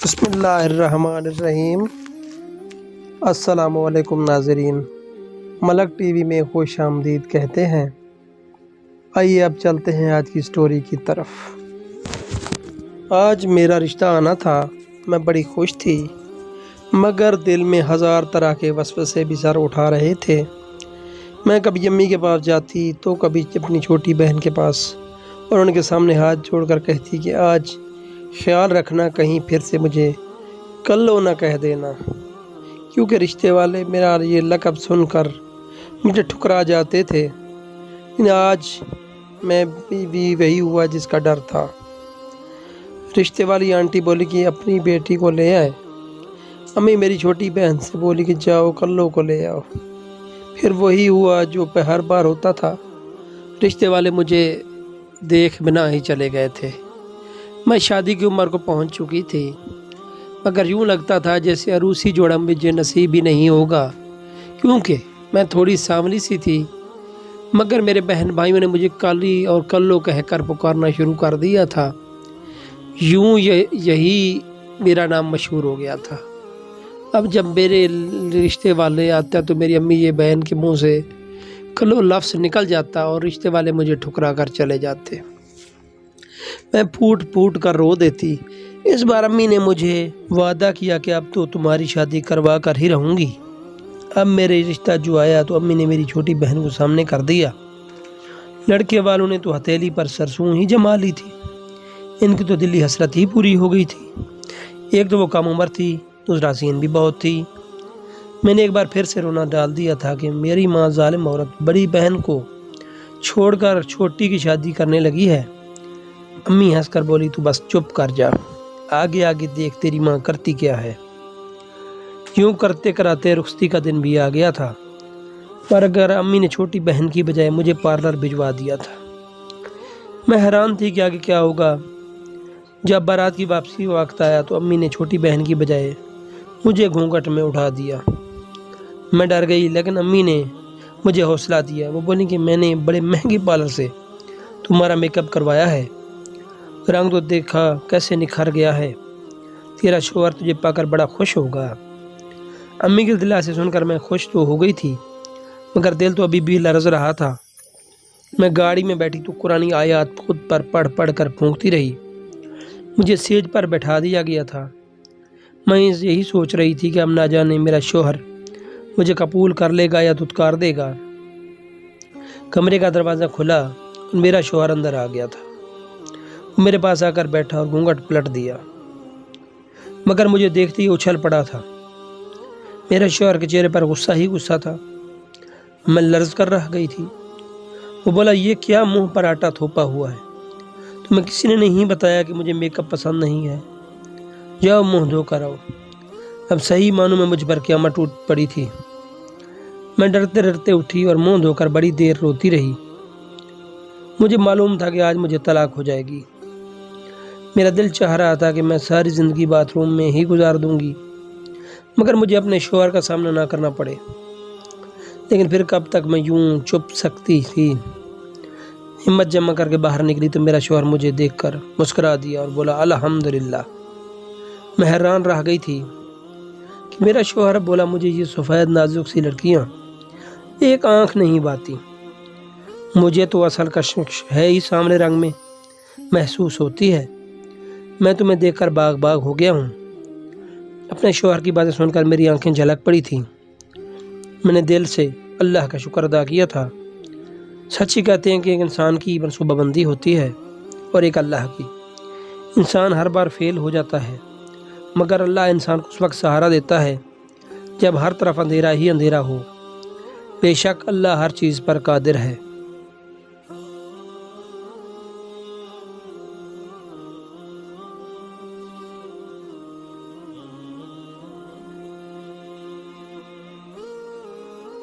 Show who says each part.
Speaker 1: بسم اللہ الرحمن الرحیم۔ السلام علیکم ناظرین، ملک ٹی وی میں خوش آمدید کہتے ہیں۔ آئیے اب چلتے ہیں آج کی سٹوری کی طرف۔ آج میرا رشتہ آنا تھا، میں بڑی خوش تھی، مگر دل میں ہزار طرح کے وسوسے بھی سر اٹھا رہے تھے۔ میں کبھی امی کے پاس جاتی تو کبھی اپنی چھوٹی بہن کے پاس، اور ان کے سامنے ہاتھ جوڑ کر کہتی کہ آج خیال رکھنا، کہیں پھر سے مجھے کلو نہ کہہ دینا، کیونکہ رشتے والے میرا یہ لقب سن کر مجھے ٹھکرا جاتے تھے۔ آج میں بھی وہی ہوا جس کا ڈر تھا۔ رشتے والی آنٹی بولی کہ اپنی بیٹی کو لے آئے۔ امی میری چھوٹی بہن سے بولی کہ جاؤ کلو کو لے آؤ۔ پھر وہی ہوا جو ہر بار ہوتا تھا، رشتے والے مجھے دیکھ بنا ہی چلے گئے تھے۔ میں شادی کی عمر کو پہنچ چکی تھی، مگر یوں لگتا تھا جیسے عروسی جوڑا مجھے نصیب ہی نہیں ہوگا، کیونکہ میں تھوڑی سانولی سی تھی، مگر میرے بہن بھائیوں نے مجھے کالی اور کلو کہہ کر پکارنا شروع کر دیا تھا۔ یوں یہی میرا نام مشہور ہو گیا تھا۔ اب جب میرے رشتے والے آتے تو میری امی یہ بہن کے منہ سے کلو لفظ نکل جاتا اور رشتے والے مجھے ٹھکرا کر چلے جاتے۔ میں پھوٹ پھوٹ کر رو دیتی۔ اس بار امی نے مجھے وعدہ کیا کہ اب تو تمہاری شادی کروا کر ہی رہوں گی۔ اب میرے رشتہ جو آیا تو امی نے میری چھوٹی بہن کو سامنے کر دیا۔ لڑکے والوں نے تو ہتھیلی پر سرسوں ہی جما لی تھی، ان کی تو دلی حسرت ہی پوری ہو گئی تھی۔ ایک تو وہ کم عمر تھی، دوسرا حسین بھی بہت تھی۔ میں نے ایک بار پھر سے رونا ڈال دیا تھا کہ میری ماں ظالم عورت بڑی بہن کو چھوڑ کر چھوٹی کی شادی کرنے لگی ہے۔ امی ہنس کر بولی تو بس چپ کر جا، آگے آگے دیکھ تیری ماں کرتی کیا ہے۔ یوں کرتے کراتے رخصتی کا دن بھی آ گیا تھا، پر اگر امی نے چھوٹی بہن کی بجائے مجھے پارلر بھجوا دیا تھا۔ میں حیران تھی کہ آگے کیا ہوگا۔ جب بارات کی واپسی وقت آیا تو امی نے چھوٹی بہن کی بجائے مجھے گھونگھٹ میں اٹھا دیا۔ میں ڈر گئی، لیکن امی نے مجھے حوصلہ دیا۔ وہ بولی کہ میں نے بڑے مہنگے پارلر سے تمہارا میک اپ کروایا ہے، رنگ تو دیکھا کیسے نکھر گیا ہے، تیرا شوہر تجھے پا کر بڑا خوش ہوگا۔ امی کے دلاسے سن کر میں خوش تو ہو گئی تھی، مگر دل تو ابھی بھی لرز رہا تھا۔ میں گاڑی میں بیٹھی تو قرآنی آیات خود پر پڑھ پڑھ کر پھونکتی رہی۔ مجھے سیج پر بٹھا دیا گیا تھا۔ میں یہی سوچ رہی تھی کہ اب نہ جانے میرا شوہر مجھے قبول کر لے گا یا دھتکار دے گا۔ کمرے کا دروازہ کھلا اور میرا شوہر اندر آ گیا تھا۔ وہ میرے پاس آ کر بیٹھا اور گھونگھٹ پلٹ دیا، مگر مجھے دیکھتے ہی اچھل پڑا تھا۔ میرے شوہر کے چہرے پر غصہ ہی غصہ تھا۔ میں لرز کر رہ گئی تھی۔ وہ بولا یہ کیا منہ پر آٹا تھوپا ہوا ہے؟ تمہیں کسی نے نہیں بتایا کہ مجھے میک اپ پسند نہیں ہے؟ جاؤ منہ دھو کر آؤ۔ اب صحیح معنوں میں مجھ پر قیامت ٹوٹ پڑی تھی۔ میں ڈرتے ڈرتے اٹھی اور منہ دھو کر بڑی دیر روتی رہی۔ مجھے معلوم تھا کہ آج مجھے طلاق ہو جائے گی۔ میرا دل چاہ رہا تھا کہ میں ساری زندگی باتھ روم میں ہی گزار دوں گی، مگر مجھے اپنے شوہر کا سامنا نہ کرنا پڑے۔ لیکن پھر کب تک میں یوں چپ سکتی تھی؟ ہمت جمع کر کے باہر نکلی تو میرا شوہر مجھے دیکھ کر مسکرا دیا اور بولا الحمدللہ۔ میں حیران رہ گئی تھی کہ میرا شوہر بولا مجھے یہ سفید نازک سی لڑکیاں ایک آنکھ نہیں باتی، مجھے تو اصل کشمکش ہے ہی سامنے رنگ میں محسوس ہوتی ہے۔ میں تمہیں دیکھ کر باغ باغ ہو گیا ہوں۔ اپنے شوہر کی باتیں سن کر میری آنکھیں جھلک پڑی تھیں۔ میں نے دل سے اللہ کا شکر ادا کیا تھا۔ سچی کہتے ہیں کہ ایک انسان کی منصوبہ بندی ہوتی ہے اور ایک اللہ کی۔ انسان ہر بار فیل ہو جاتا ہے، مگر اللہ انسان کو اس وقت سہارا دیتا ہے جب ہر طرف اندھیرا ہی اندھیرا ہو۔ بے شک اللہ ہر چیز پر قادر ہے۔